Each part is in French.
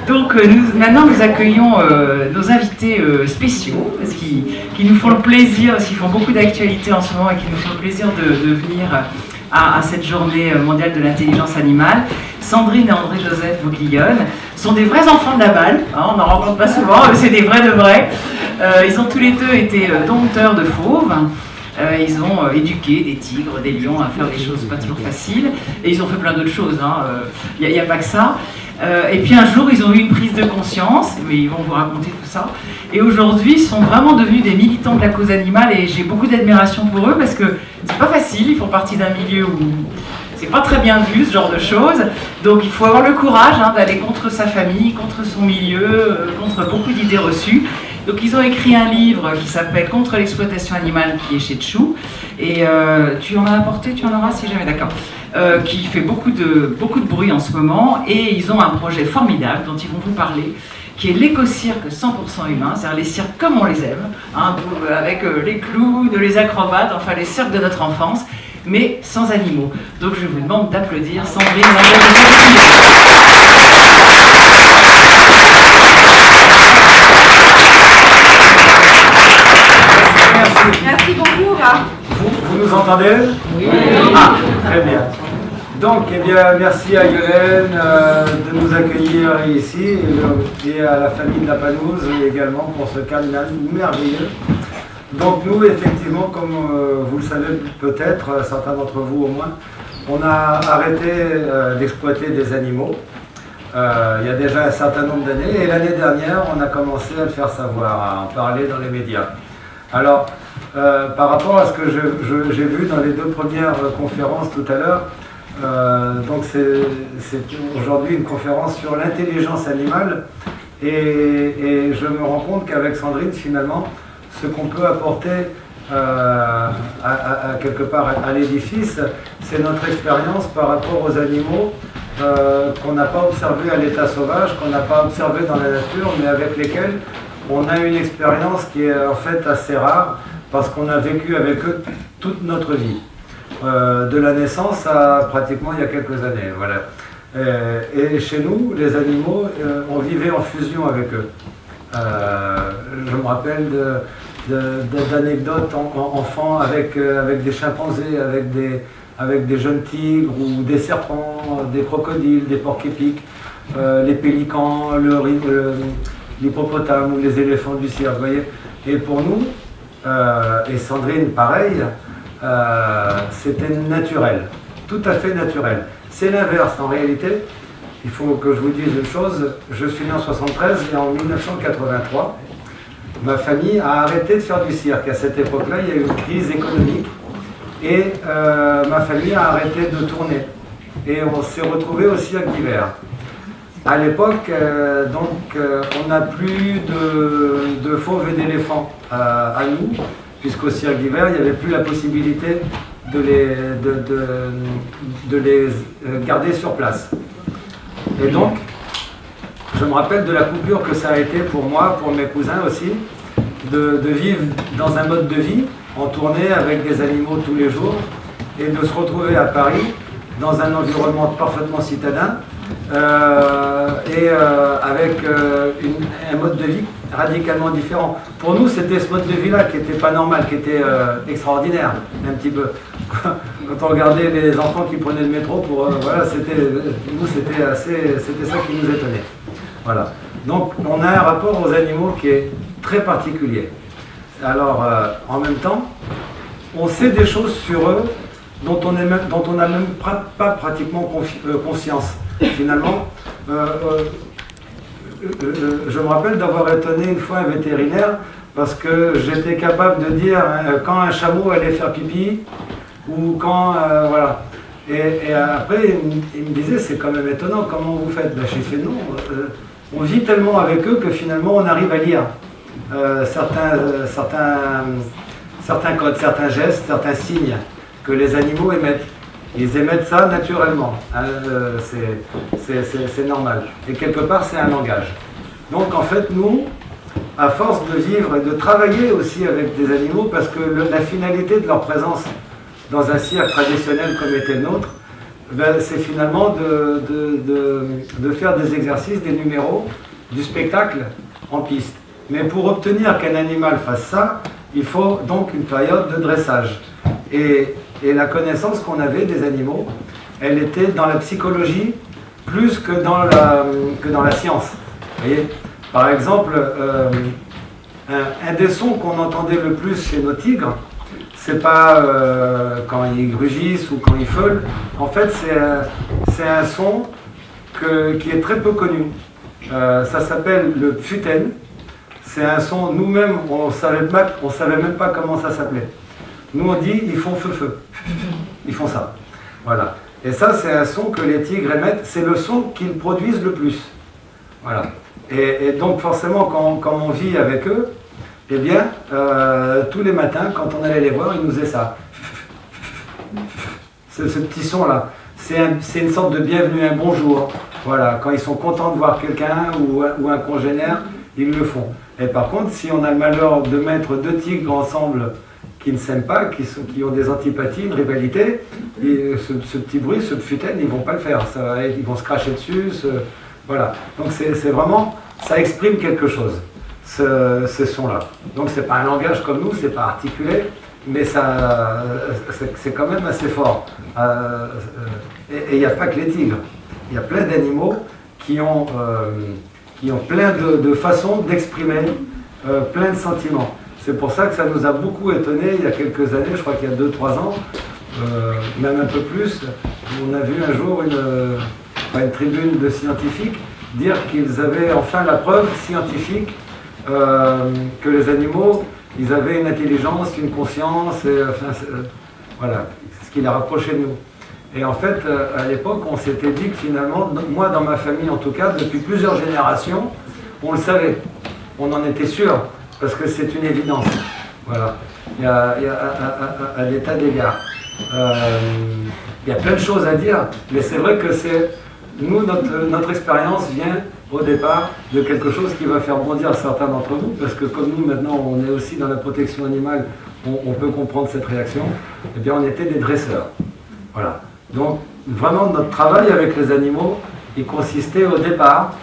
Donc maintenant nous accueillons nos invités spéciaux qui nous font le plaisir, parce qu'ils font beaucoup d'actualités en ce moment et qui nous font le plaisir de venir à cette journée mondiale de l'intelligence animale. Sandrine et André-Joseph Bouglione sont des vrais enfants de la balle, hein, on n'en rencontre pas souvent, mais c'est des vrais de vrais. Ils ont tous les deux été dompteurs de fauves. Ils ont éduqué des tigres, des lions à faire des choses pas toujours faciles, et ils ont fait plein d'autres choses, il n'y a pas que ça. Et puis un jour, ils ont eu une prise de conscience, mais ils vont vous raconter tout ça, et aujourd'hui, ils sont vraiment devenus des militants de la cause animale, et j'ai beaucoup d'admiration pour eux, parce que c'est pas facile, ils font partie d'un milieu où c'est pas très bien vu, ce genre de choses, donc il faut avoir le courage d'aller contre sa famille, contre son milieu, contre beaucoup d'idées reçues. Donc ils ont écrit un livre qui s'appelle « Contre l'exploitation animale » qui est chez Tchou. Et tu en as apporté, tu en auras si jamais, d'accord. Qui fait beaucoup de bruit en ce moment. Et ils ont un projet formidable dont ils vont vous parler, qui est l'éco-cirque 100% humain, c'est-à-dire les cirques comme on les aime, avec les clowns, les acrobates, enfin les cirques de notre enfance, mais sans animaux. Donc je vous demande d'applaudir Sandrine. Merci, bonjour. Vous nous entendez? Oui. Ah, très bien. Donc, eh bien, merci à Yolène de nous accueillir ici et à la famille de la Panouse également pour ce cadre merveilleux. Donc nous, effectivement, comme vous le savez peut-être, certains d'entre vous au moins, on a arrêté d'exploiter des animaux il y a déjà un certain nombre d'années, et l'année dernière, on a commencé à le faire savoir, à en parler dans les médias. Alors, par rapport à ce que j'ai vu dans les deux premières conférences tout à l'heure, donc c'est aujourd'hui une conférence sur l'intelligence animale, et je me rends compte qu'avec Sandrine, finalement, ce qu'on peut apporter quelque part à l'édifice, c'est notre expérience par rapport aux animaux qu'on n'a pas observés à l'état sauvage, qu'on n'a pas observés dans la nature, mais avec lesquels on a une expérience qui est en fait assez rare, parce qu'on a vécu avec eux toute notre vie, de la naissance à pratiquement il y a quelques années. Voilà. Et chez nous, les animaux, on vivait en fusion avec eux. Je me rappelle d'anecdotes enfants avec des chimpanzés, avec des jeunes tigres, ou des serpents, des crocodiles, des porcs-épics, les pélicans, l'hippopotame ou les éléphants du cirque, vous voyez. Et pour nous, et Sandrine pareil, c'était naturel, tout à fait naturel. C'est l'inverse en réalité. Il faut que je vous dise une chose, je suis né en 73 et en 1983, ma famille a arrêté de faire du cirque. À cette époque-là, il y a eu une crise économique et ma famille a arrêté de tourner. Et on s'est retrouvé au cirque d'hiver. À l'époque, on n'a plus de fauves et d'éléphants à nous, puisqu'au cirque d'hiver, il n'y avait plus la possibilité de les garder sur place. Et donc, je me rappelle de la coupure que ça a été pour moi, pour mes cousins aussi, de vivre dans un mode de vie, en tournée avec des animaux tous les jours, et de se retrouver à Paris, dans un environnement parfaitement citadin, avec un mode de vie radicalement différent. Pour nous, c'était ce mode de vie-là qui n'était pas normal, qui était extraordinaire, un petit peu. Quand on regardait les enfants qui prenaient le métro, voilà, c'était ça qui nous étonnait. Voilà. Donc, on a un rapport aux animaux qui est très particulier. Alors, en même temps, on sait des choses sur eux dont on n'a même pas pratiquement conscience. Finalement, je me rappelle d'avoir étonné une fois un vétérinaire parce que j'étais capable de dire quand un chameau allait faire pipi ou quand... voilà. Et après, il me disait, c'est quand même étonnant, comment vous faites? J'ai fait non, on vit tellement avec eux que finalement on arrive à lire certains codes, certains gestes, certains signes que les animaux émettent. Ils émettent ça naturellement, c'est normal. Et quelque part, c'est un langage. Donc en fait, nous, à force de vivre et de travailler aussi avec des animaux, parce que la finalité de leur présence dans un cirque traditionnel comme était le nôtre, c'est finalement de faire des exercices, des numéros, du spectacle en piste. Mais pour obtenir qu'un animal fasse ça, il faut donc une période de dressage. Et la connaissance qu'on avait des animaux, elle était dans la psychologie plus que dans la science. Vous voyez ? Par exemple, un des sons qu'on entendait le plus chez nos tigres, c'est pas quand ils rugissent ou quand ils feulent. En fait, c'est un son qui est très peu connu. Ça s'appelle le pfuten. C'est un son, nous-mêmes, on savait même pas comment ça s'appelait. Nous, on dit, ils font feu. Ils font ça. Voilà. Et ça, c'est un son que les tigres émettent. C'est le son qu'ils produisent le plus. Voilà. Et donc, forcément, quand on vit avec eux, eh bien, tous les matins, quand on allait les voir, ils nous faisaient ça. Ce petit son-là. C'est une sorte de bienvenue, un bonjour. Voilà. Quand ils sont contents de voir quelqu'un ou un congénère, ils le font. Et par contre, si on a le malheur de mettre deux tigres ensemble qui ne s'aiment pas, qui ont des antipathies, une rivalité, et ce petit bruit, ce pfuten, ils ne vont pas le faire. Ils vont se cracher dessus. Voilà. Donc c'est vraiment, ça exprime quelque chose, ces sons-là. Donc c'est pas un langage comme nous, c'est pas articulé, mais c'est quand même assez fort. Et il n'y a pas que les tigres. Il y a plein d'animaux qui ont plein de façons d'exprimer plein de sentiments. C'est pour ça que ça nous a beaucoup étonnés il y a quelques années, je crois qu'il y a 2-3 ans, même un peu plus. On a vu un jour une tribune de scientifiques dire qu'ils avaient enfin la preuve scientifique que les animaux, ils avaient une intelligence, une conscience, voilà, c'est ce qui les rapprochait de nous. Et en fait, à l'époque, on s'était dit que finalement, moi dans ma famille en tout cas, depuis plusieurs générations, on le savait, on en était sûr, parce que c'est une évidence. Voilà, il y a à des tas d'égards. Il y a plein de choses à dire, mais c'est vrai que nous, notre expérience vient au départ de quelque chose qui va faire bondir certains d'entre vous, parce que comme nous maintenant on est aussi dans la protection animale, on peut comprendre cette réaction. Eh bien, on était des dresseurs. Voilà. Donc, vraiment, notre travail avec les animaux, il consistait au départ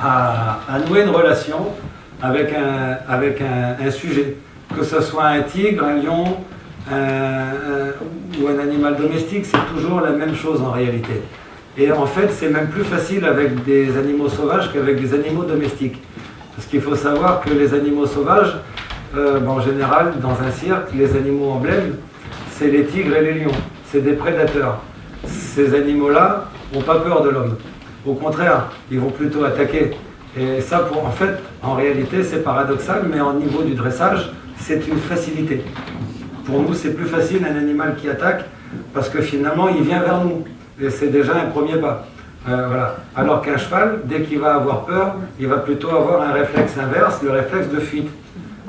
à nouer une relation avec un sujet, que ce soit un tigre, un lion, ou un animal domestique, c'est toujours la même chose en réalité. Et en fait, c'est même plus facile avec des animaux sauvages qu'avec des animaux domestiques. Parce qu'il faut savoir que les animaux sauvages, en général, dans un cirque, les animaux emblèmes, c'est les tigres et les lions. C'est des prédateurs. Ces animaux-là n'ont pas peur de l'homme. Au contraire, ils vont plutôt attaquer. Et ça, en réalité, c'est paradoxal, mais au niveau du dressage, c'est une facilité. Pour nous, c'est plus facile un animal qui attaque, parce que finalement, il vient vers nous. Et c'est déjà un premier pas. Voilà. Alors qu'un cheval, dès qu'il va avoir peur, il va plutôt avoir un réflexe inverse, le réflexe de fuite.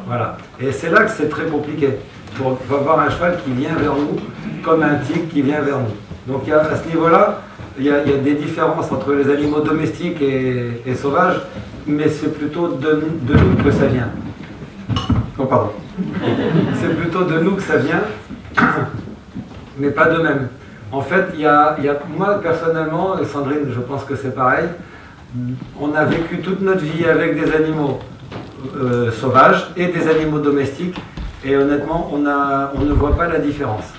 Voilà. Et c'est là que c'est très compliqué. Pour avoir un cheval qui vient vers nous, comme un tigre qui vient vers nous. Donc à ce niveau-là, il y a des différences entre les animaux domestiques et sauvages, mais c'est plutôt de nous que ça vient. Oh, pardon. C'est plutôt de nous que ça vient, mais pas d'eux-mêmes. En fait, moi personnellement, et Sandrine, je pense que c'est pareil, on a vécu toute notre vie avec des animaux sauvages et des animaux domestiques, et honnêtement, on ne voit pas la différence.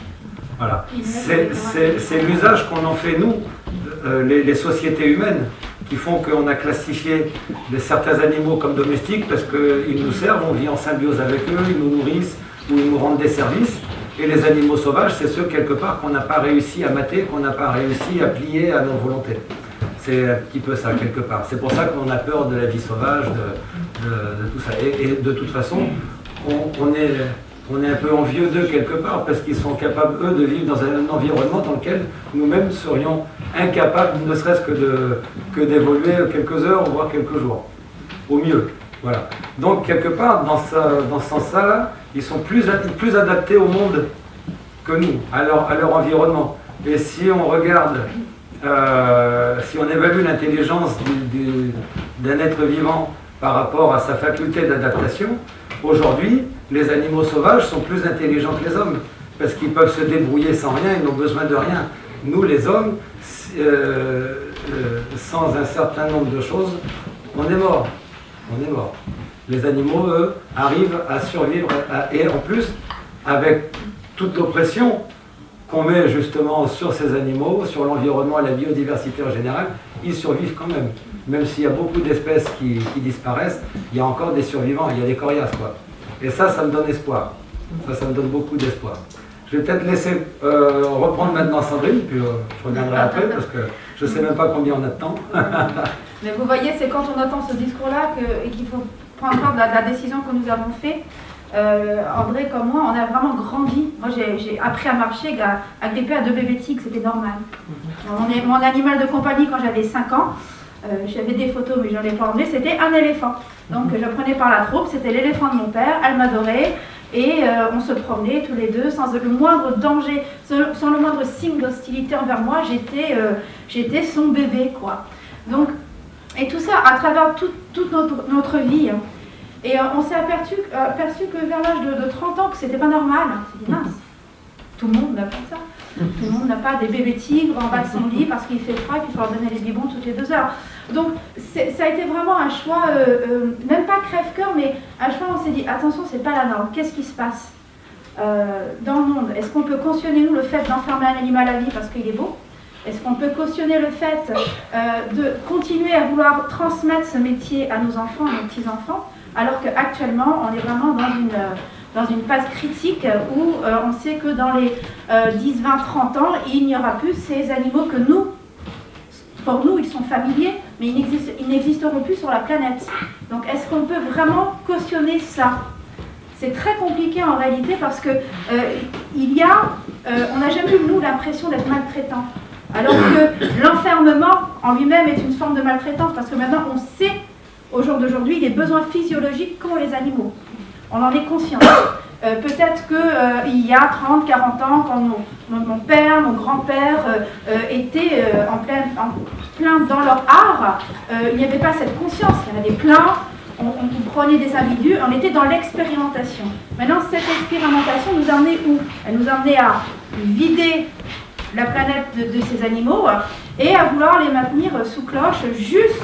Voilà. C'est l'usage qu'on en fait, nous, les sociétés humaines, qui font qu'on a classifié certains animaux comme domestiques parce qu'ils nous servent, on vit en symbiose avec eux, ils nous nourrissent ou ils nous rendent des services. Et les animaux sauvages, c'est ceux quelque part qu'on n'a pas réussi à mater, qu'on n'a pas réussi à plier à nos volontés. C'est un petit peu ça, quelque part. C'est pour ça qu'on a peur de la vie sauvage, de tout ça. Et de toute façon, on est un peu envieux d'eux quelque part, parce qu'ils sont capables, eux, de vivre dans un environnement dans lequel nous-mêmes serions incapables, ne serait-ce que d'évoluer quelques heures, voire quelques jours. Au mieux. Voilà. Donc, quelque part, dans ce sens-là, ils sont plus adaptés au monde que nous, à leur environnement. Et si on regarde, si on évalue l'intelligence d'un être vivant par rapport à sa faculté d'adaptation, aujourd'hui, les animaux sauvages sont plus intelligents que les hommes, parce qu'ils peuvent se débrouiller sans rien, ils n'ont besoin de rien. nous les hommes, sans un certain nombre de choses, on est mort. On est mort. Les animaux, eux, arrivent à survivre, et en plus, avec toute l'oppression qu'on met justement sur ces animaux, sur l'environnement et la biodiversité en général, ils survivent quand même. Même s'il y a beaucoup d'espèces qui disparaissent, il y a encore des survivants, il y a des coriaces, quoi. Et ça me donne espoir. Ça me donne beaucoup d'espoir. Je vais peut-être laisser reprendre maintenant Sandrine, puis je reviendrai après, parce que je ne sais même pas combien on a de temps. Mais vous voyez, c'est quand on entend ce discours-là et qu'il faut prendre compte de la décision que nous avons faite. André comme moi, on a vraiment grandi. Moi, j'ai appris à marcher, à gripper à 2 bébés tigres, c'était normal. Mon animal de compagnie, quand j'avais 5 ans, j'avais des photos, mais je n'en ai pas emmené, c'était un éléphant. Donc, je prenais par la troupe, c'était l'éléphant de mon père, elle m'adorait, et on se promenait tous les deux sans le moindre danger, sans le moindre signe d'hostilité envers moi. J'étais son bébé, quoi. Donc, et tout ça à travers toute notre vie. Hein. Et on s'est aperçu que vers l'âge de 30 ans, que c'était pas normal. On s'est dit, mince, tout le monde n'a pas ça. Tout le monde n'a pas des bébés tigres en bas de son lit parce qu'il fait froid et qu'il faut leur donner les biberons toutes les 2 heures. Donc ça a été vraiment un choix, même pas crève-cœur, mais un choix où on s'est dit, attention, c'est pas la norme. Qu'est-ce qui se passe dans le monde? Est-ce qu'on peut cautionner, nous, le fait d'enfermer un animal à vie parce qu'il est beau? Est-ce qu'on peut cautionner le fait de continuer à vouloir transmettre ce métier à nos enfants, à nos petits-enfants, alors qu'actuellement, on est vraiment dans une phase critique où on sait que dans les 10, 20, 30 ans, il n'y aura plus ces animaux que nous, pour nous, ils sont familiers, mais ils n'existeront plus sur la planète. Donc, est-ce qu'on peut vraiment cautionner ça? C'est très compliqué en réalité parce que on n'a jamais eu, nous, l'impression d'être maltraitant. Alors que l'enfermement en lui-même est une forme de maltraitance, parce que maintenant on sait, au jour d'aujourd'hui, les besoins physiologiques qu'ont les animaux. On en est conscient. Peut-être qu'il y a 30, 40 ans, quand mon père, mon grand-père étaient en plein dans leur art, il n'y avait pas cette conscience. Il y en avait plein, on prenait des individus, on était dans l'expérimentation. Maintenant, cette expérimentation nous a amené où? Elle nous a amené à vider la planète de ces animaux et à vouloir les maintenir sous cloche, juste,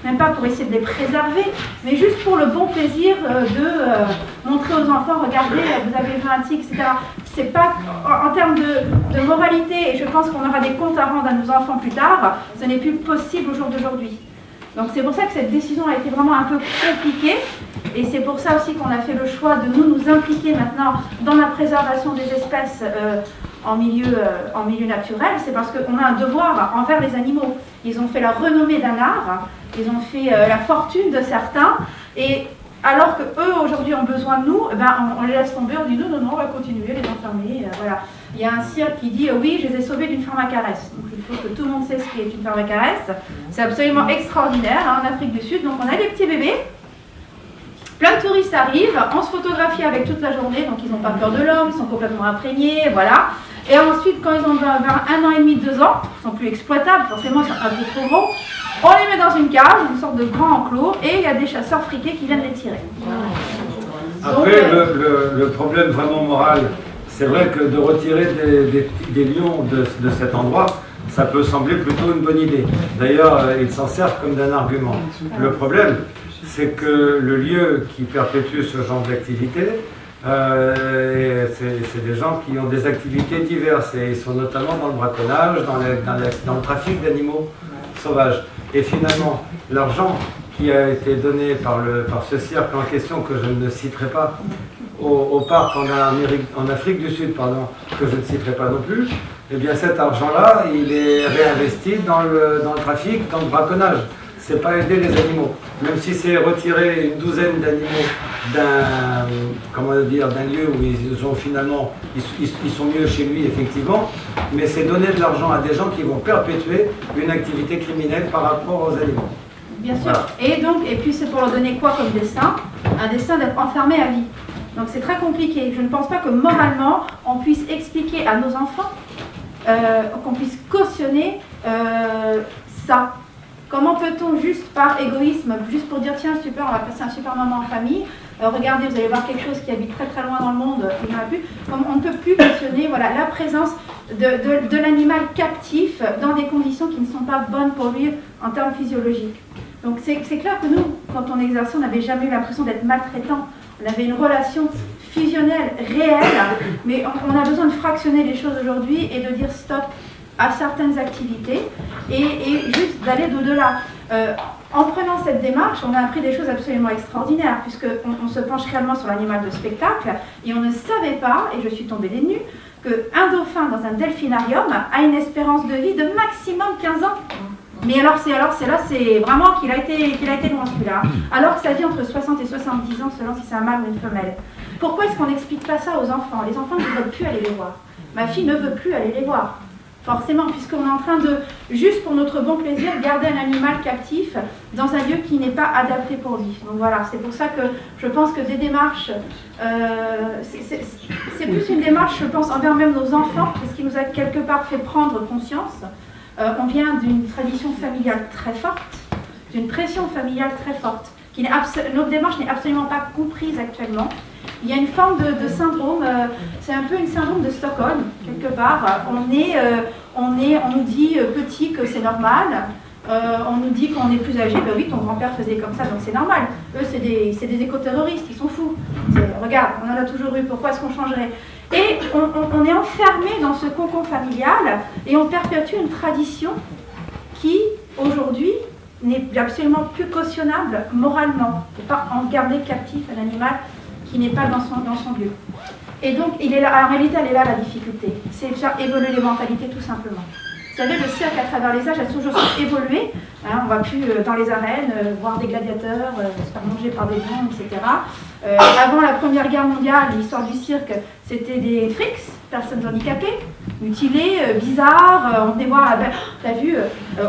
même pas pour essayer de les préserver, mais juste pour le bon plaisir de montrer aux enfants, regardez, vous avez vu un tigre, etc. C'est pas, en termes de moralité, et je pense qu'on aura des comptes à rendre à nos enfants plus tard, ce n'est plus possible au jour d'aujourd'hui. Donc c'est pour ça que cette décision a été vraiment un peu compliquée, et c'est pour ça aussi qu'on a fait le choix de nous impliquer maintenant dans la préservation des espèces en milieu naturel. C'est parce qu'on a un devoir envers les animaux. Ils ont fait la renommée d'un art, ils ont fait la fortune de certains, et alors qu'eux aujourd'hui ont besoin de nous, on les laisse tomber, on dit non, on va continuer, les enfermer, voilà. Il y a un cirque qui dit oui, je les ai sauvés d'une ferme à caresses. Donc il faut que tout le monde sait ce qui est une ferme à caresses. C'est absolument extraordinaire, hein, en Afrique du Sud. Donc on a les petits bébés, plein de touristes arrivent, on se photographie avec toute la journée, donc ils n'ont pas peur de l'homme, ils sont complètement imprégnés, voilà. Et ensuite, quand ils ont vers 1 an et demi, 2 ans, ils sont plus exploitables, forcément ils sont un peu trop gros, on les met dans une cage, une sorte de grand enclos, et il y a des chasseurs friqués qui viennent les tirer. Après, le problème vraiment moral, c'est vrai que de retirer des lions de cet endroit, ça peut sembler plutôt une bonne idée. D'ailleurs, ils s'en servent comme d'un argument. Le problème, c'est que le lieu qui perpétue ce genre d'activité, c'est des gens qui ont des activités diverses, et ils sont notamment dans le braconnage, dans le trafic d'animaux sauvages. Et finalement, l'argent qui a été donné par ce cirque en question, que je ne citerai pas, au parc en Afrique du Sud, pardon, que je ne citerai pas non plus, eh bien cet argent-là, il est réinvesti dans le trafic, dans le braconnage. C'est pas aider les animaux. Même si c'est retirer une douzaine d'animaux d'un lieu où ils ont finalement, ils sont mieux chez lui, effectivement, mais c'est donner de l'argent à des gens qui vont perpétuer une activité criminelle par rapport aux animaux. Bien sûr. Voilà. Et puis c'est pour leur donner quoi comme destin? Un destin d'être enfermé à vie. Donc c'est très compliqué. Je ne pense pas que moralement, on puisse expliquer à nos enfants, qu'on puisse cautionner ça. Comment peut-on, juste par égoïsme, juste pour dire tiens super, on va passer un super moment en famille, regardez, vous allez voir quelque chose qui habite très très loin dans le monde, il n'y en a plus, on ne peut plus cautionner voilà, la présence de l'animal captif dans des conditions qui ne sont pas bonnes pour lui en termes physiologiques. Donc c'est clair que nous, quand on exerçait, on n'avait jamais eu l'impression d'être maltraitant. On avait une relation fusionnelle, réelle, mais on a besoin de fractionner les choses aujourd'hui et de dire stop à certaines activités et juste d'aller d'au-delà. En prenant cette démarche, on a appris des choses absolument extraordinaires, puisqu'on se penche réellement sur l'animal de spectacle, et on ne savait pas, et je suis tombée des nues, qu'un dauphin dans un delphinarium a une espérance de vie de maximum 15 ans. Mais alors c'est vraiment qu'il a été loin celui-là. Alors que ça vit entre 60 et 70 ans selon si c'est un mâle ou une femelle. Pourquoi est-ce qu'on n'explique pas ça aux enfants? Les enfants ne veulent plus aller les voir. Ma fille ne veut plus aller les voir. Forcément, puisqu'on est en train de, juste pour notre bon plaisir, garder un animal captif dans un lieu qui n'est pas adapté pour lui. Donc voilà, c'est pour ça que je pense que des démarches, c'est plus une démarche, je pense, envers même nos enfants, ce qui nous a quelque part fait prendre conscience. On vient d'une tradition familiale très forte, d'une pression familiale très forte. Notre démarche n'est absolument pas comprise actuellement. Il y a une forme de syndrome, c'est un peu un syndrome de Stockholm, quelque part. On nous dit petit que c'est normal, on nous dit qu'on est plus âgé, ben oui, ton grand-père faisait comme ça, donc c'est normal. Eux, c'est des éco-terroristes, ils sont fous. Regarde, on en a toujours eu, pourquoi est-ce qu'on changerait? Et on est enfermé dans ce cocon familial et on perpétue une tradition qui, aujourd'hui, n'est absolument plus cautionnable moralement. Il ne faut pas en garder captif un animal qui n'est pas dans son lieu. Et donc, en réalité, elle est là la difficulté. C'est de faire évoluer les mentalités tout simplement. Vous savez, le cirque à travers les âges a toujours évolué. Hein, on ne va plus dans les arènes voir des gladiateurs se faire manger par des lions, etc. Avant la Première Guerre mondiale, l'histoire du cirque, c'était des tricks, personnes handicapées, mutilées, bizarres. On venait voir, t'as vu,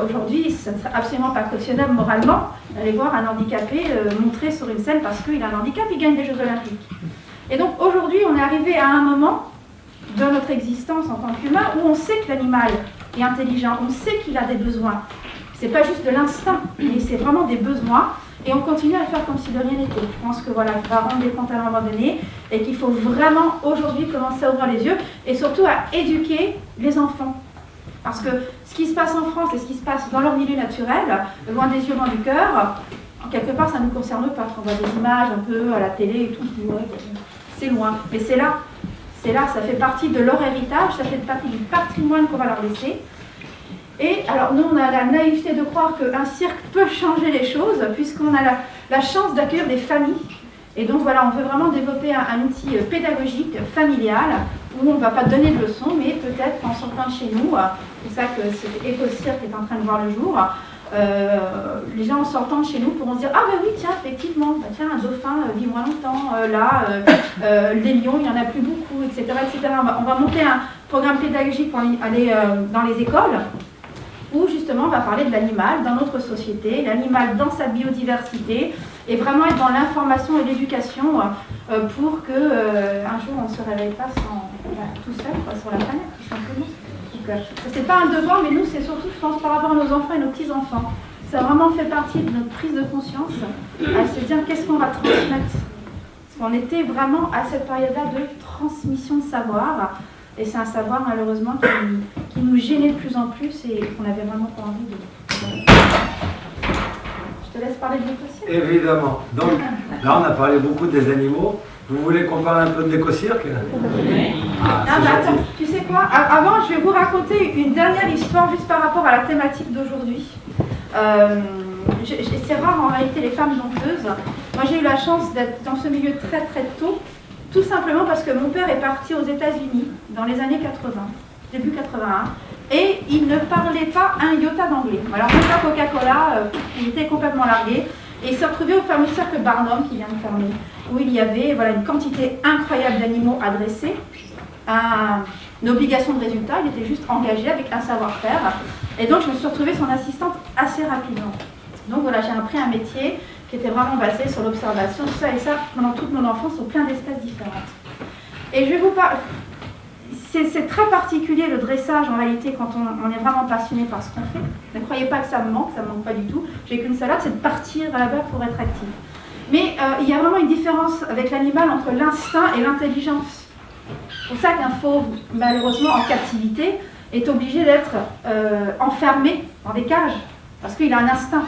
aujourd'hui, ça ne serait absolument pas cautionnable moralement d'aller voir un handicapé montrer sur une scène parce qu'il a un handicap, il gagne des Jeux Olympiques. Et donc aujourd'hui, on est arrivé à un moment de notre existence en tant qu'humain où on sait que l'animal est intelligent, on sait qu'il a des besoins. C'est pas juste de l'instinct, mais c'est vraiment des besoins. Et on continue à faire comme si de rien n'était. Je pense que voilà, il va rendre des comptes à un moment donné et qu'il faut vraiment aujourd'hui commencer à ouvrir les yeux et surtout à éduquer les enfants. Parce que ce qui se passe en France et ce qui se passe dans leur milieu naturel, loin des yeux, loin du cœur, quelque part ça ne nous concerne pas. On voit des images un peu à la télé et tout, c'est loin. Mais c'est là, ça fait partie de leur héritage, ça fait partie du patrimoine qu'on va leur laisser. Et alors nous, on a la naïveté de croire qu'un cirque peut changer les choses, puisqu'on a la chance d'accueillir des familles. Et donc voilà, on veut vraiment développer un outil pédagogique, familial, où on ne va pas donner de leçons, mais peut-être en sortant de chez nous, c'est ça que cet éco-cirque est en train de voir le jour, les gens en sortant de chez nous pourront se dire « Ah ben oui, tiens, effectivement, tiens, un dauphin vit moins longtemps, les lions, il n'y en a plus beaucoup, etc. etc. » On va monter un programme pédagogique pour aller dans les écoles, où justement on va parler de l'animal dans notre société, l'animal dans sa biodiversité, et vraiment être dans l'information et l'éducation pour qu'un jour on ne se réveille pas tout seul sur la planète, tout simplement. C'est pas un devoir, mais nous c'est surtout, je pense, par rapport à nos enfants et nos petits-enfants. Ça a vraiment fait partie de notre prise de conscience, à se dire qu'est-ce qu'on va transmettre. Parce qu'on était vraiment à cette période-là de transmission de savoir, et c'est un savoir malheureusement qui nous gênait de plus en plus et qu'on n'avait vraiment pas envie de... Je te laisse parler de l'éco-cirque. Évidemment. Donc là on a parlé beaucoup des animaux. Vous voulez qu'on parle un peu de l'éco-cirque? Attends, tu sais quoi? Avant, je vais vous raconter une dernière histoire juste par rapport à la thématique d'aujourd'hui. C'est rare en réalité les femmes dompteuses. Moi j'ai eu la chance d'être dans ce milieu très très tôt, tout simplement parce que mon père est parti aux États-Unis dans les années 80, début 81, et il ne parlait pas un iota d'anglais. Alors même pas Coca-Cola, il était complètement largué. Et il s'est retrouvé au fameux cercle Barnum qui vient de fermer, où il y avait une quantité incroyable d'animaux à dresser, une obligation de résultat, il était juste engagé avec un savoir-faire. Et donc je me suis retrouvée son assistante assez rapidement. Donc voilà, j'ai appris un métier qui était vraiment basé sur l'observation, ça et ça, pendant toute mon enfance, sur plein d'espèces différentes. Et je vais vous parler... C'est très particulier le dressage en réalité quand on est vraiment passionné par ce qu'on fait. Ne croyez pas que ça me manque pas du tout. J'ai qu'une seule hâte, c'est de partir là-bas pour être active. Mais il y a vraiment une différence avec l'animal entre l'instinct et l'intelligence. pour ça qu'un fauve, malheureusement, en captivité, est obligé d'être enfermé dans des cages. Parce qu'il a un instinct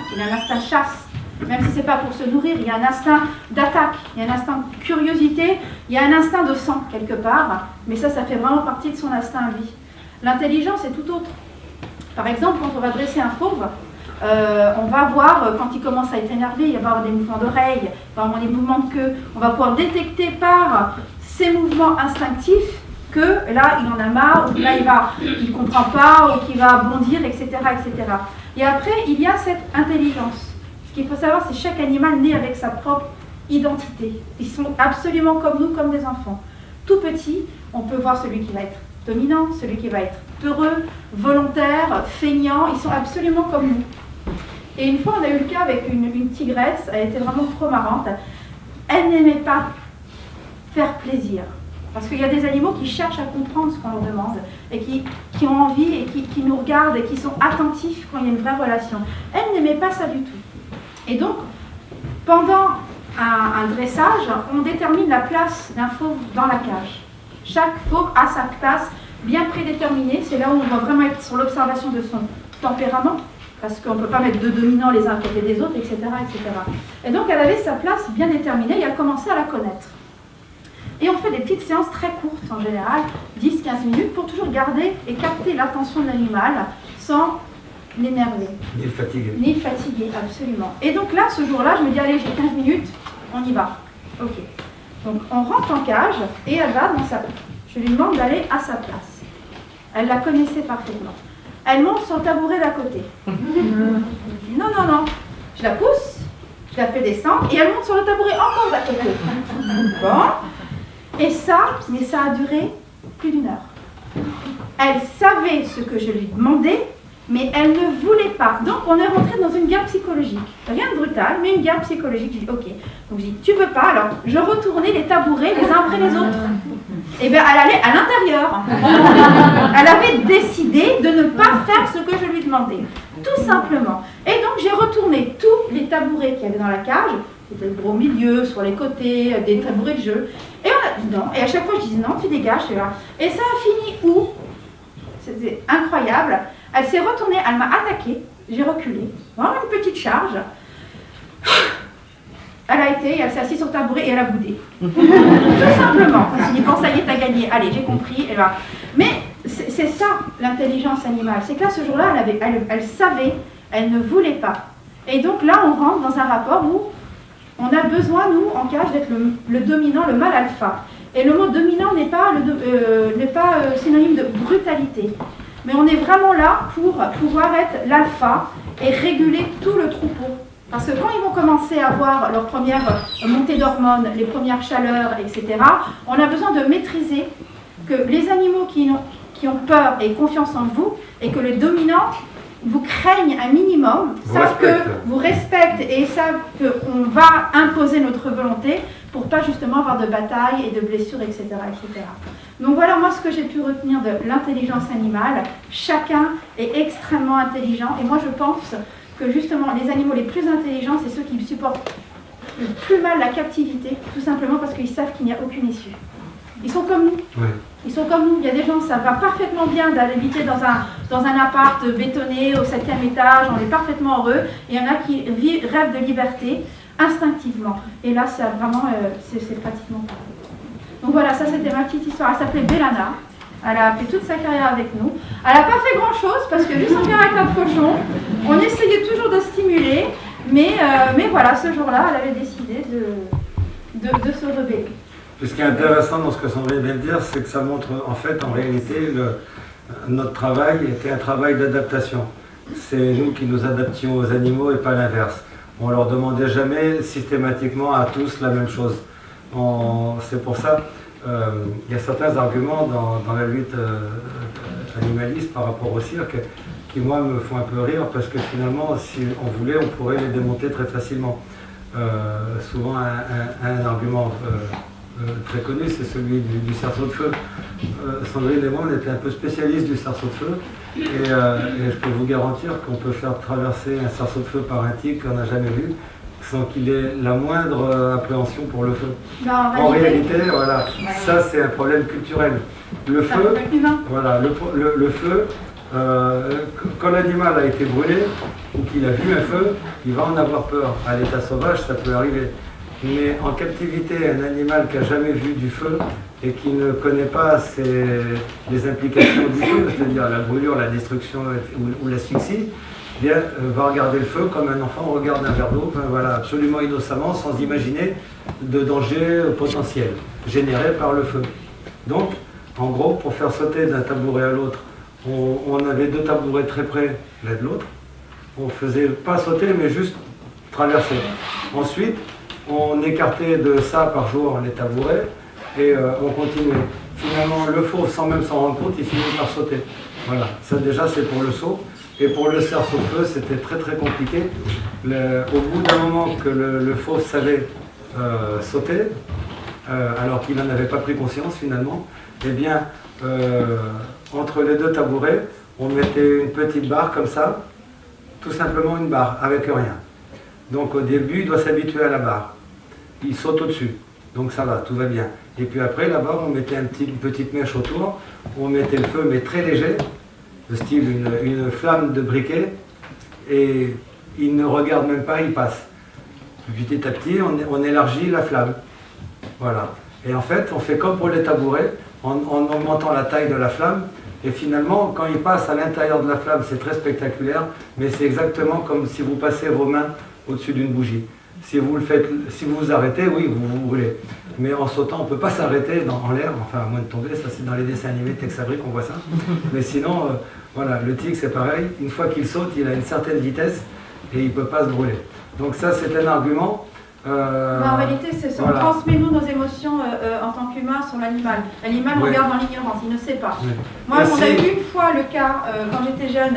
chasse. Même si ce n'est pas pour se nourrir, il y a un instinct d'attaque, il y a un instinct de curiosité, il y a un instinct de sang quelque part, mais ça fait vraiment partie de son instinct à lui. L'intelligence est tout autre. Par exemple, quand on va dresser un fauve, on va voir, quand il commence à être énervé, il va avoir des mouvements d'oreille, il va avoir des mouvements de queue, on va pouvoir détecter par ces mouvements instinctifs que là, il en a marre, ou là, il ne comprend pas, ou qu'il va bondir, etc., etc. Et après, il y a cette intelligence. Ce qu'il faut savoir, c'est que chaque animal naît avec sa propre identité. Ils sont absolument comme nous, comme des enfants. Tout petit, on peut voir celui qui va être dominant, celui qui va être peureux, volontaire, feignant. Ils sont absolument comme nous. Et une fois, on a eu le cas avec une tigresse, elle était vraiment trop marrante. Elle n'aimait pas faire plaisir. Parce qu'il y a des animaux qui cherchent à comprendre ce qu'on leur demande et qui ont envie et qui nous regardent et qui sont attentifs quand il y a une vraie relation. Elle n'aimait pas ça du tout. Et donc, pendant un dressage, on détermine la place d'un fauve dans la cage. Chaque fauve a sa place bien prédéterminée. C'est là où on va vraiment être sur l'observation de son tempérament, parce qu'on ne peut pas mettre deux dominants les uns à côté des autres, etc., etc. Et donc, elle avait sa place bien déterminée et elle commençait à la connaître. Et on fait des petites séances très courtes, en général, 10-15 minutes, pour toujours garder et capter l'attention de l'animal sans l'énerver. Ni le fatiguer. Ni le fatiguer, absolument. Et donc là, ce jour-là, je me dis, allez, j'ai 15 minutes, on y va. Ok. Donc on rentre en cage et elle va dans sa... Je lui demande d'aller à sa place. Elle la connaissait parfaitement. Elle monte sur le tabouret d'à côté. Je dis, non, non, non. Je la pousse, je la fais descendre et elle monte sur le tabouret encore d'à côté. Bon. Et ça, mais ça a duré plus d'1 heure. Elle savait ce que je lui demandais, mais elle ne voulait pas. Donc on est rentré dans une guerre psychologique. Rien de brutal, mais une guerre psychologique. Je dis ok. Donc je dis tu veux pas, alors je retournais les tabourets les uns après les autres. Et bien elle allait à l'intérieur. Elle avait décidé de ne pas faire ce que je lui demandais. Tout simplement. Et donc j'ai retourné tous les tabourets qu'il y avait dans la cage. C'était au milieu, sur les côtés, des tabourets de jeu. Et on a dit non. Et à chaque fois je disais non, tu dégages. Et ça a fini où? C'était incroyable. Elle s'est retournée, elle m'a attaqué, j'ai reculé. Vraiment une petite charge. Elle a été, elle s'est assise sur le tabouret et elle a boudé. Tout simplement. Elle s'est dit, bon, ça y est, t'as gagné. Allez, j'ai compris. Et ben. Mais c'est ça, l'intelligence animale. C'est que là, ce jour-là, elle savait, elle ne voulait pas. Et donc là, on rentre dans un rapport où on a besoin, nous, en cage, d'être le dominant, le mâle alpha. Et le mot dominant n'est pas synonyme de brutalité. Mais on est vraiment là pour pouvoir être l'alpha et réguler tout le troupeau. Parce que quand ils vont commencer à avoir leur première montée d'hormones, les premières chaleurs, etc., on a besoin de maîtriser que les animaux qui ont peur et confiance en vous, et que les dominants vous craignent un minimum, savent que vous respectent et savent qu'on va imposer notre volonté pour pas justement avoir de batailles et de blessures, etc., etc. Donc voilà, moi, ce que j'ai pu retenir de l'intelligence animale. Chacun est extrêmement intelligent. Et moi, je pense que justement, les animaux les plus intelligents, c'est ceux qui supportent le plus mal la captivité, tout simplement parce qu'ils savent qu'il n'y a aucune issue. Ils sont comme nous. Oui. Ils sont comme nous. Il y a des gens, ça va parfaitement bien d'habiter dans un appart bétonné au 7e étage, on est parfaitement heureux. Et il y en a qui rêvent de liberté instinctivement. Et là, c'est vraiment, c'est pratiquement pareil. Donc voilà, ça c'était ma petite histoire. Elle s'appelait Bellana. Elle a fait toute sa carrière avec nous. Elle n'a pas fait grand-chose parce que juste en caractère de cochon, on essayait toujours de stimuler. Mais voilà, ce jour-là, elle avait décidé de se rebeller. Ce qui est intéressant dans ce que Sandrine vient de dire, c'est que ça montre en fait, en réalité, notre travail était un travail d'adaptation. C'est nous qui nous adaptions aux animaux et pas l'inverse. On ne leur demandait jamais systématiquement à tous la même chose. C'est pour ça, il y a certains arguments dans la lutte animaliste par rapport au cirque qui, moi, me font un peu rire parce que finalement, si on voulait, on pourrait les démonter très facilement. Souvent, un argument très connu, c'est celui du cerceau de feu. Sandrine et moi, on était un peu spécialistes du cerceau de feu et je peux vous garantir qu'on peut faire traverser un cerceau de feu par un tigre qu'on n'a jamais vu sans qu'il ait la moindre appréhension pour le feu. Bah, En réalité, voilà, ça c'est un problème culturel. Le feu, voilà, le feu, quand l'animal a été brûlé ou qu'il a vu un feu, il va en avoir peur. À l'état sauvage, ça peut arriver. Mais en captivité, un animal qui n'a jamais vu du feu et qui ne connaît pas les implications du feu, c'est-à-dire la brûlure, la destruction ou l'asphyxie, va regarder le feu comme un enfant regarde un verre d'eau, voilà, absolument innocemment, sans imaginer de danger potentiel généré par le feu. Donc, en gros, pour faire sauter d'un tabouret à l'autre, on avait 2 tabourets très près l'un de l'autre. On faisait pas sauter, mais juste traverser. Ensuite, on écartait de ça par jour les tabourets et on continuait. Finalement, le fauve, sans même s'en rendre compte, il finit par sauter. Voilà, ça déjà c'est pour le saut. Et pour le cerceau-feu, c'était très très compliqué. Au bout d'un moment que le fauve savait sauter, alors qu'il n'en avait pas pris conscience finalement, eh bien, entre les 2 tabourets, on mettait une petite barre comme ça, tout simplement une barre, avec rien. Donc au début, il doit s'habituer à la barre. Il saute au-dessus, donc ça va, tout va bien. Et puis après, là-bas, on mettait une petite mèche autour, on mettait le feu, mais très léger, de style une flamme de briquet, et il ne regarde même pas, il passe. Petit à petit, on élargit la flamme. Voilà. Et en fait, on fait comme pour les tabourets, en augmentant la taille de la flamme, et finalement, quand il passe à l'intérieur de la flamme, c'est très spectaculaire, mais c'est exactement comme si vous passez vos mains au-dessus d'une bougie. Si vous vous arrêtez, oui, vous brûlez. Mais en sautant, on ne peut pas s'arrêter en l'air, enfin à moins de tomber, ça c'est dans les dessins animés de Tex Avery qu'on voit ça. Mais sinon, voilà, le tigre c'est pareil, une fois qu'il saute, il a une certaine vitesse et il ne peut pas se brûler. Donc ça c'est un argument. En réalité, on transmet nous nos émotions en tant qu'humains sur l'animal. L'animal regarde dans l'ignorance, il ne sait pas. Oui. Moi, on a eu une fois le cas, quand j'étais jeune,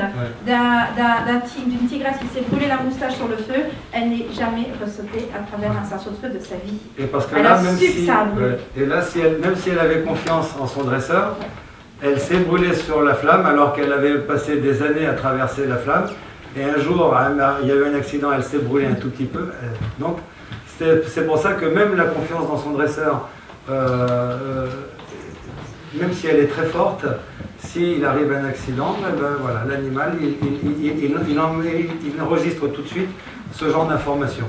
d'une tigresse qui s'est brûlée la moustache sur le feu. Elle n'est jamais ressautée à travers un cerceau de feu de sa vie. Et parce que elle là, a su que ça a brûlé. Et là, même si elle avait confiance en son dresseur, elle s'est brûlée sur la flamme alors qu'elle avait passé des années à traverser la flamme. Et un jour, il y a eu un accident, elle s'est brûlée un tout petit peu. Donc, c'est pour ça que même la confiance dans son dresseur, même si elle est très forte, s'il arrive un accident, ben voilà, l'animal, il enregistre tout de suite ce genre d'informations.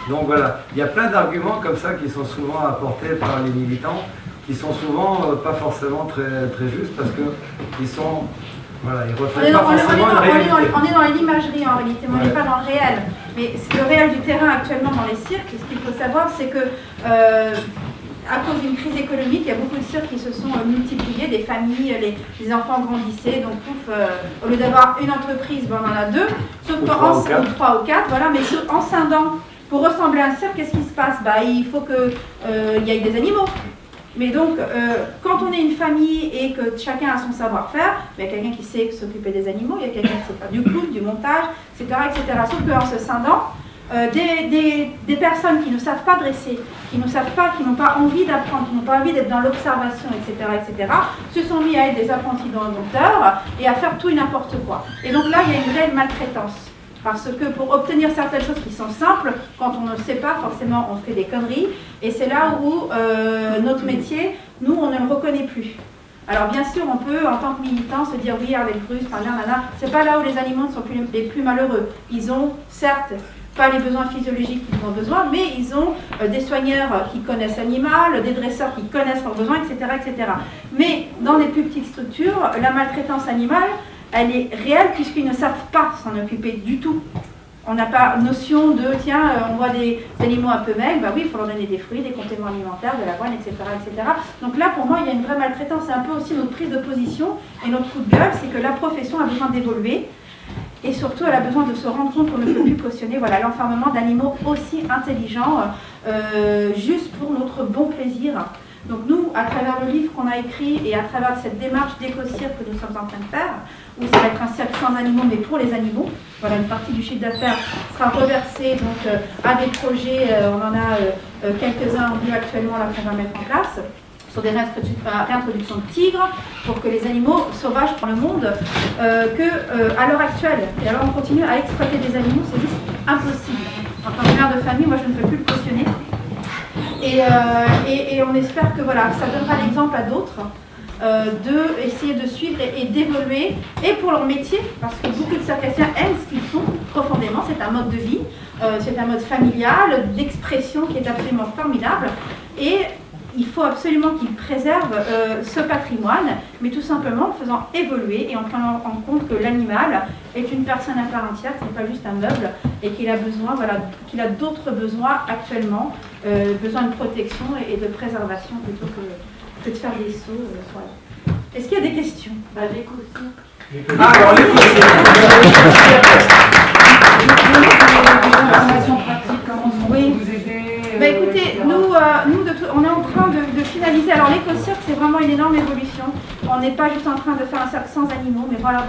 Donc voilà, il y a plein d'arguments comme ça qui sont souvent apportés par les militants, qui sont souvent pas forcément très, très justes parce qu'ils sont... Voilà, ils reflètent pas forcément une réalité. On est dans l'imagerie en réalité, on n'est pas dans le réel. Mais le réel du terrain actuellement dans les cirques, ce qu'il faut savoir, c'est que à cause d'une crise économique, il y a beaucoup de cirques qui se sont multipliés, des familles, les enfants grandissaient, donc au lieu d'avoir une entreprise, ben, on en a 2, sauf qu'en 3 ou 4, voilà, mais en scindant, pour ressembler à un cirque, qu'est-ce qui se passe? Bah, il faut qu'il y ait des animaux. Mais donc, quand on est une famille et que chacun a son savoir-faire, il y a quelqu'un qui sait s'occuper des animaux, il y a quelqu'un qui sait faire du clown, du montage, etc. Sauf qu'en se scindant, des personnes qui ne savent pas dresser, qui ne savent pas, qui n'ont pas envie d'apprendre, qui n'ont pas envie d'être dans l'observation, etc., se sont mis à être des apprentis dompteurs et à faire tout et n'importe quoi. Et donc là, il y a une réelle maltraitance. Parce que pour obtenir certaines choses qui sont simples, quand on ne sait pas, forcément, on fait des conneries. Et c'est là où notre métier, nous, on ne le reconnaît plus. Alors bien sûr, on peut, en tant que militant, se dire oui, avec Bruce, c'est pas là où les animaux sont les plus malheureux. Ils ont, certes, pas les besoins physiologiques qu'ils ont besoin, mais ils ont des soigneurs qui connaissent l'animal, des dresseurs qui connaissent leurs besoins, etc., etc. Mais dans les plus petites structures, la maltraitance animale, elle est réelle puisqu'ils ne savent pas s'en occuper du tout. On n'a pas notion de, tiens, on voit des animaux un peu maigres, bah oui, il faut leur donner des fruits, des compléments alimentaires, de l'avoine, etc., etc. Donc là, pour moi, il y a une vraie maltraitance. C'est un peu aussi notre prise de position et notre coup de gueule, c'est que la profession a besoin d'évoluer et surtout, elle a besoin de se rendre compte qu'on ne peut plus cautionner l'enfermement d'animaux aussi intelligents, juste pour notre bon plaisir. Donc nous, à travers le livre qu'on a écrit et à travers cette démarche d'éco-cirque que nous sommes en train de faire, où ça va être un cirque sans animaux mais pour les animaux, voilà, une partie du chiffre d'affaires sera reversée donc, à des projets, on en a quelques-uns en vue actuellement là qu'on va mettre en place, sur des réintroductions de tigres, pour que les animaux sauvages pour le monde, à l'heure actuelle, et alors on continue à exploiter des animaux, c'est juste impossible. En tant mère de famille, moi je ne peux plus le cautionner. Et on espère que voilà, ça donnera l'exemple à d'autres d'essayer de suivre et d'évoluer, et pour leur métier, parce que beaucoup de circassiens aiment ce qu'ils font profondément, c'est un mode de vie, c'est un mode familial, d'expression qui est absolument formidable, et il faut absolument qu'ils préservent ce patrimoine, mais tout simplement en faisant évoluer et en prenant en compte que l'animal est une personne à part entière, ce n'est pas juste un meuble, et qu'il a besoin, voilà, qu'il a d'autres besoins actuellement, besoin de protection et de préservation plutôt que de faire des sauts. Voilà. Est-ce qu'il y a des questions? Ah, alors l'éco-cirque. Oui. Écoutez, nous on est en train de finaliser. Alors l'éco-cirque, c'est vraiment une énorme évolution. On n'est pas juste en train de faire un cirque sans animaux, mais voilà,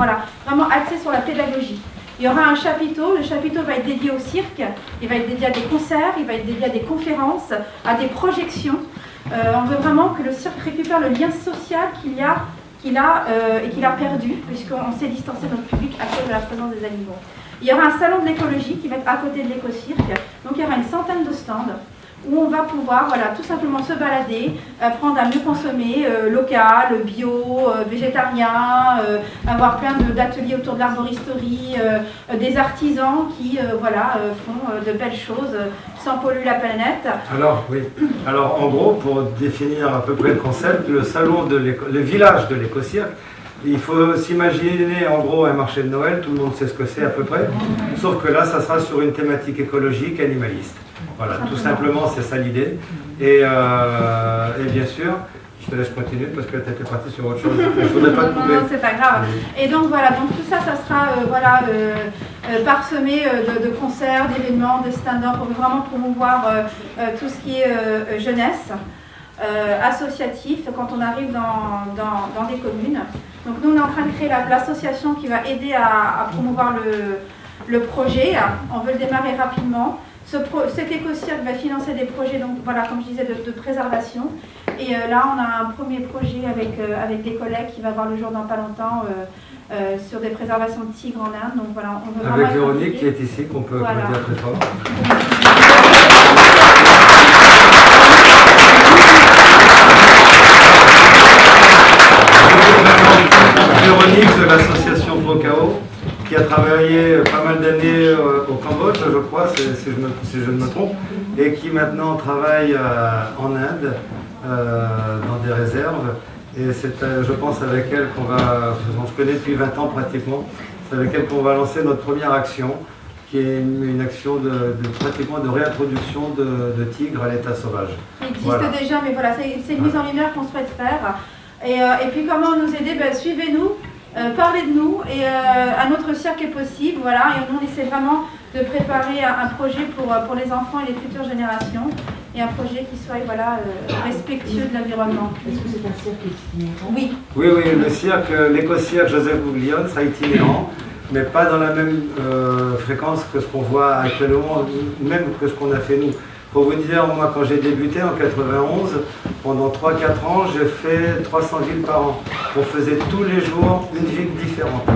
vraiment axé sur la pédagogie. Il y aura un chapiteau, le chapiteau va être dédié au cirque, il va être dédié à des concerts, il va être dédié à des conférences, à des projections. On veut vraiment que le cirque récupère le lien social qu'il a perdu, puisqu'on s'est distancé de notre public à cause de la présence des animaux. Il y aura un salon de l'écologie qui va être à côté de l'éco-cirque, donc il y aura une centaine de stands où on va pouvoir tout simplement se balader, apprendre à mieux consommer, local, bio, végétarien, avoir plein d'ateliers autour de l'arboristerie, des artisans qui font de belles choses sans polluer la planète. Alors oui, alors en gros, pour définir à peu près le concept, le village de l'éco-cirque, il faut s'imaginer en gros un marché de Noël, tout le monde sait ce que c'est à peu près, sauf que là ça sera sur une thématique écologique, animaliste. Voilà, tout simplement c'est ça l'idée. Et bien sûr, je te laisse continuer parce que tu étais parti sur autre chose. Je voudrais pas te couper. Non, c'est pas grave. Et donc voilà, donc tout ça, ça sera parsemé de concerts, d'événements, de stand-up. On veut vraiment promouvoir tout ce qui est jeunesse. Associatif quand on arrive dans des communes. Donc nous on est en train de créer l'association qui va aider à promouvoir le projet. On veut le démarrer rapidement. Cet éco-cirque va financer des projets, donc voilà, comme je disais, de préservation. Et là on a un premier projet avec des collègues qui va voir le jour dans pas longtemps sur des préservations de tigres en Inde. Donc voilà, on veut avec Véronique qui est ici, qu'on peut dire très fort. Véronique de l'association Procao, qui a travaillé pas mal d'années au Cambodge, je crois, si je ne me trompe, et qui maintenant travaille en Inde, dans des réserves. Et c'est, je pense, avec elle qu'on va, on se connaît depuis 20 ans pratiquement, c'est avec elle qu'on va lancer notre première action, qui est une action pratiquement de réintroduction de tigres à l'état sauvage. Il existe déjà, mais voilà, c'est une mise en lumière qu'on souhaite faire. Et puis comment nous aider? Suivez-nous, parlez de nous, et un autre cirque est possible, voilà, et nous on essaie vraiment de préparer un projet pour les enfants et les futures générations, et un projet qui soit respectueux de l'environnement. Est-ce que c'est un cirque itinérant? Oui. Oui, le cirque, l'éco-cirque Joseph Bouglione sera itinérant, mais pas dans la même fréquence que ce qu'on voit actuellement, même que ce qu'on a fait nous. Pour vous dire, moi quand j'ai débuté en 91, pendant 3-4 ans, j'ai fait 300 villes par an. On faisait tous les jours une ville différente,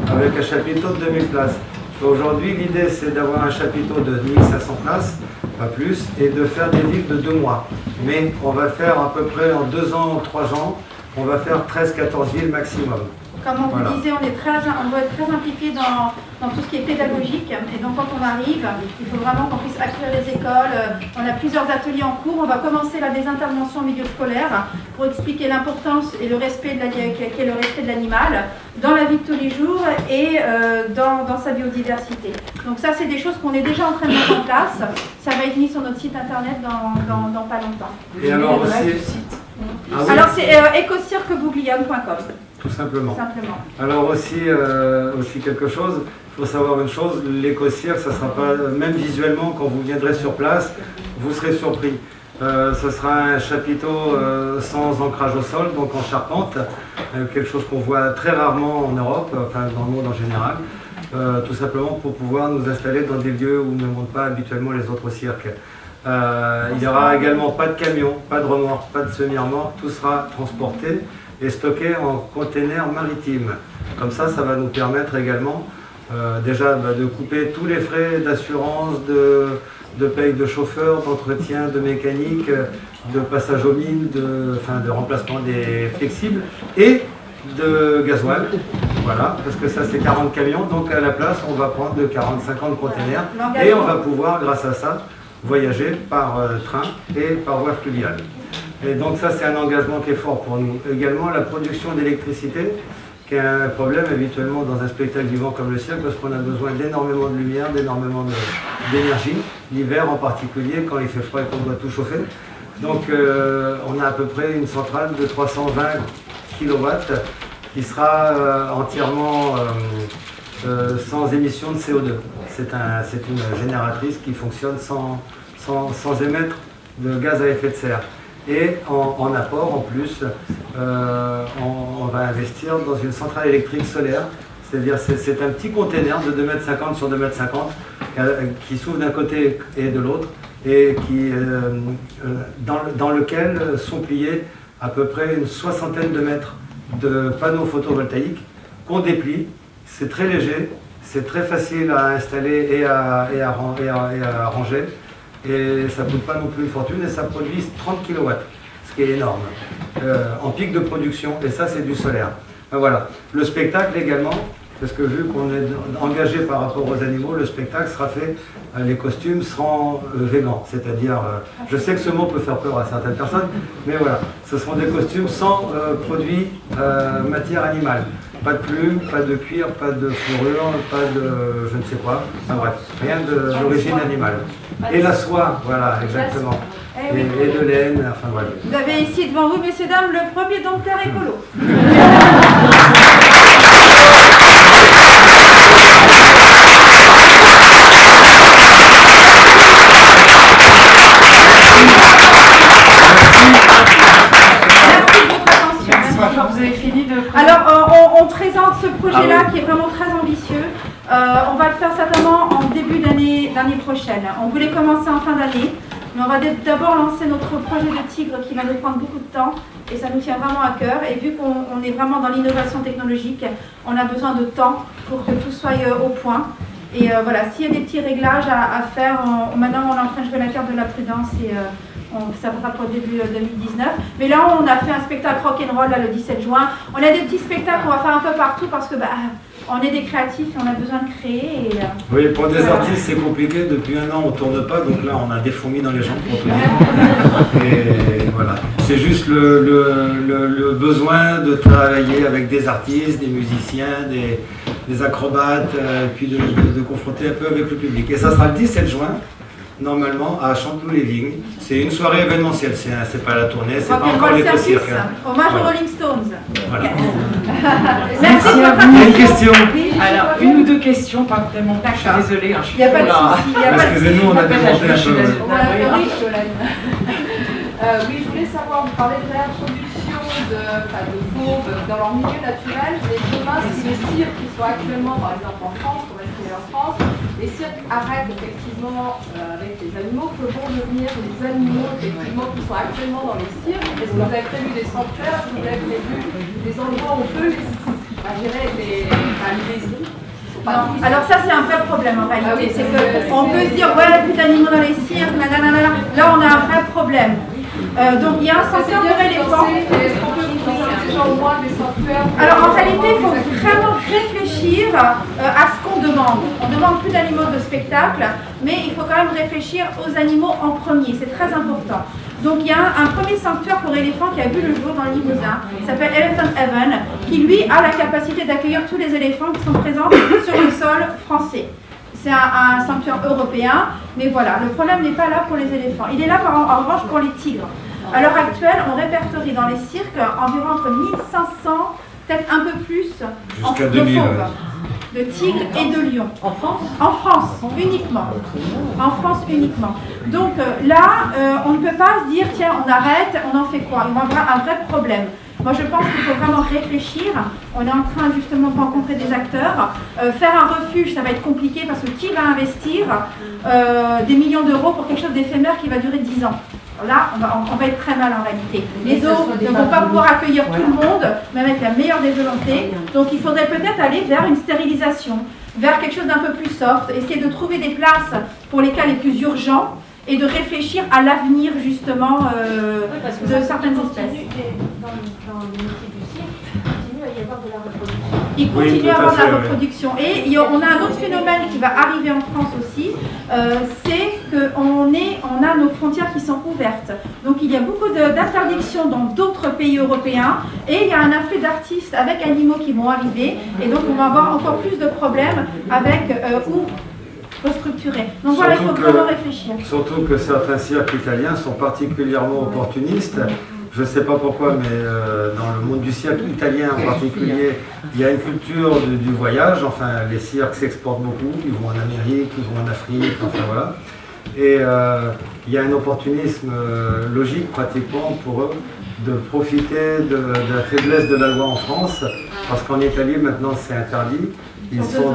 avec un chapiteau de 2000 places. Aujourd'hui, l'idée c'est d'avoir un chapiteau de 1500 places, pas plus, et de faire des villes de 2 mois. Mais on va faire à peu près en 2 ans, 3 ans, on va faire 13-14 villes maximum. Comme on vous disait, on doit être très impliqué dans tout ce qui est pédagogique. Et donc quand on arrive, il faut vraiment qu'on puisse accueillir les écoles. On a plusieurs ateliers en cours. On va commencer là des interventions au milieu scolaire pour expliquer l'importance et le respect de l'animal dans la vie de tous les jours et dans sa biodiversité. Donc ça, c'est des choses qu'on est déjà en train de mettre en place. Ça va être mis sur notre site internet dans pas longtemps. Et alors aussi... Alors c'est ecocirquebouglione.com. Tout simplement. Alors aussi quelque chose, il faut savoir une chose, l'éco-cirque, ça sera pas, même visuellement, quand vous viendrez sur place, vous serez surpris. Ce sera un chapiteau sans ancrage au sol, donc en charpente, quelque chose qu'on voit très rarement en Europe, enfin dans le monde en général, tout simplement pour pouvoir nous installer dans des lieux où ne montent pas habituellement les autres cirques. Il n'y aura également pas de camion, pas de remorque, pas de semi-remorque, tout sera transporté et stocké en container maritime. Comme ça va nous permettre également déjà de couper tous les frais d'assurance, de paye de chauffeur, d'entretien, de mécanique, de passage aux mines, de remplacement des flexibles et de gasoil. Voilà, parce que ça c'est 40 camions, donc à la place on va prendre de 40-50 containers et on va pouvoir grâce à ça voyager par train et par voie fluviale. Et donc ça c'est un engagement qui est fort pour nous. Également la production d'électricité, qui est un problème habituellement dans un spectacle vivant comme le cirque, parce qu'on a besoin d'énormément de lumière, d'énormément d'énergie, l'hiver en particulier quand il fait froid et qu'on doit tout chauffer. Donc on a à peu près une centrale de 320 kW qui sera entièrement sans émission de CO2. C'est une génératrice qui fonctionne sans émettre de gaz à effet de serre. Et en apport, en plus, on va investir dans une centrale électrique solaire. C'est-à-dire c'est un petit container de 2,50 m sur 2,50 m qui s'ouvre d'un côté et de l'autre et dans lequel sont pliés à peu près une soixantaine de mètres de panneaux photovoltaïques qu'on déplie. C'est très léger, c'est très facile à installer et à ranger. Et ça ne coûte pas non plus une fortune et ça produit 30 kW, ce qui est énorme, en pic de production, et ça c'est du solaire. Ben voilà. Le spectacle également, parce que vu qu'on est engagé par rapport aux animaux, le spectacle sera fait, les costumes seront végans, c'est-à-dire, je sais que ce mot peut faire peur à certaines personnes, mais voilà, ce seront des costumes sans produits matière animale. Pas de plumes, pas de cuir, pas de fourrure, pas de je ne sais quoi, enfin bref, rien d'origine animale. Et la soie, voilà, exactement. Et de laine, enfin voilà. Vous avez ici devant vous, messieurs, dames, le premier dompteur écolo. Vous avez fini de... Alors, on présente ce projet-là qui est vraiment très ambitieux. On va le faire certainement en début d'année prochaine. On voulait commencer en fin d'année, mais on va d'abord lancer notre projet de tigre qui va nous prendre beaucoup de temps et ça nous tient vraiment à cœur. Et vu qu'on est vraiment dans l'innovation technologique, on a besoin de temps pour que tout soit au point. Et voilà, s'il y a des petits réglages à faire, maintenant on est en train de jouer la carte de la prudence et ça sera pour début 2019. Mais là, on a fait un spectacle rock'n'roll le 17 juin. On a des petits spectacles qu'on va faire un peu partout parce que on est des créatifs et on a besoin de créer. Et, oui, pour des artistes, c'est compliqué. Depuis un an, on ne tourne pas. Donc là, on a des fourmis dans les jambes pour tourner. Et voilà. C'est juste le besoin de travailler avec des artistes, des musiciens, des acrobates, puis de confronter un peu avec le public. Et ça sera le 17 juin. Normalement à Chanteloup-les-Vignes. C'est une soirée événementielle, c'est pas la tournée, c'est pas encore l'éco-cirque. Hommage aux Rolling Stones. Voilà. Merci à beaucoup. vous. Une question. Alors, une ou deux questions, pas vraiment. Je suis désolée, je suis Il n'y a pas de souci. Excusez-nous, on a démonté un peu. Oui, je voulais savoir, vous parlez de réintroduction de fauves dans leur milieu naturel, mais demain, si les cirques qui sont actuellement, par exemple en France, on va essayer en France, les cirques arrêtent effectivement avec les animaux, que vont devenir les animaux effectivement qui sont actuellement dans les cirques? Est-ce que vous avez prévu des sanctuaires? Est-ce que vous avez prévu des endroits où on peut gérer les alors ça c'est un vrai problème en réalité, c'est qu'on peut se dire voilà plus d'animaux dans les cirques, nanana. Là on a un vrai problème. Donc il y a un sanctuaire pour éléphants. Est-ce qu'on peut vous présenter déjà au moins des sanctuaires? Alors en réalité il faut vraiment réfléchir à ce qu'on demande. On ne demande plus d'animaux de spectacle, mais il faut quand même réfléchir aux animaux en premier, c'est très important. Donc il y a un premier sanctuaire pour éléphants qui a vu le jour dans le Limousin, qui s'appelle Elephant Heaven, qui lui a la capacité d'accueillir tous les éléphants qui sont présents sur le sol français. C'est un sanctuaire européen, mais voilà, le problème n'est pas là pour les éléphants. Il est là en revanche pour les tigres. À l'heure actuelle, on répertorie dans les cirques environ entre 1500, peut-être un peu plus, jusqu'à 2000, de tigres et de lions. En France? En France, uniquement. En France, uniquement. Donc là, on ne peut pas se dire, tiens, on arrête, on en fait quoi? On va avoir un vrai problème. Moi, je pense qu'il faut vraiment réfléchir. On est en train justement de rencontrer des acteurs. Faire un refuge, ça va être compliqué parce que qui va investir des millions d'euros pour quelque chose d'éphémère qui va durer 10 ans? Là, on va être très mal en réalité. Les zoos ne vont pas pouvoir accueillir tout le monde, même avec la meilleure des volontés. Donc il faudrait peut-être aller vers une stérilisation. vers quelque chose d'un peu plus soft, essayer de trouver des places pour les cas les plus urgents et de réfléchir à l'avenir justement de certaines espèces. Dans les métiers du cirque, il continue à y avoir de la reproduction. Il continue tout à à avoir de fait, la oui. reproduction. Et on a un autre phénomène qui va arriver en France aussi, c'est qu'on a nos frontières qui sont ouvertes. Donc il y a beaucoup d'interdictions dans d'autres pays européens et il y a un afflux d'artistes avec animaux qui vont arriver et donc on va avoir encore plus de problèmes avec où restructurer. Donc voilà, il faut vraiment réfléchir. Surtout que certains cirques italiens sont particulièrement opportunistes. Je ne sais pas pourquoi, mais dans le monde du cirque italien en particulier, il y a une culture du voyage. Enfin, les cirques s'exportent beaucoup. Ils vont en Amérique, ils vont en Afrique, enfin voilà. Et il y a un opportunisme logique pratiquement pour eux de profiter de la faiblesse de la loi en France, parce qu'en Italie maintenant c'est interdit. Ils sont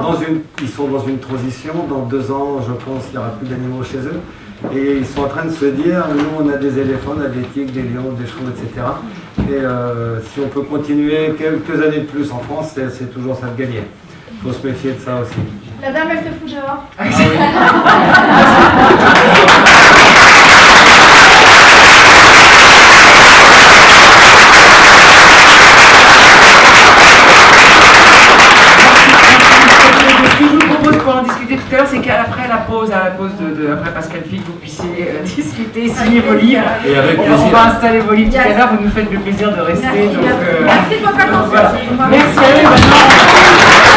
dans une transition. Dans 2 ans, je pense qu'il n'y aura plus d'animaux chez eux. Et ils sont en train de se dire, nous on a des éléphants, on a des tigres, des lions, des chevaux, etc. Et si on peut continuer quelques années de plus en France, c'est toujours ça de gagner. Il faut se méfier de ça aussi. La dame, elle te fout dehors. Ce que je vous propose pour en discuter tout à l'heure, c'est qu'après la pause, après Pascal Pic, vous puissiez discuter, signer vos livres. Et avec On plaisir. va installer vos livres tout à l'heure, vous nous faites le plaisir de rester. Merci, donc, merci de votre attention. voilà. Merci à vous.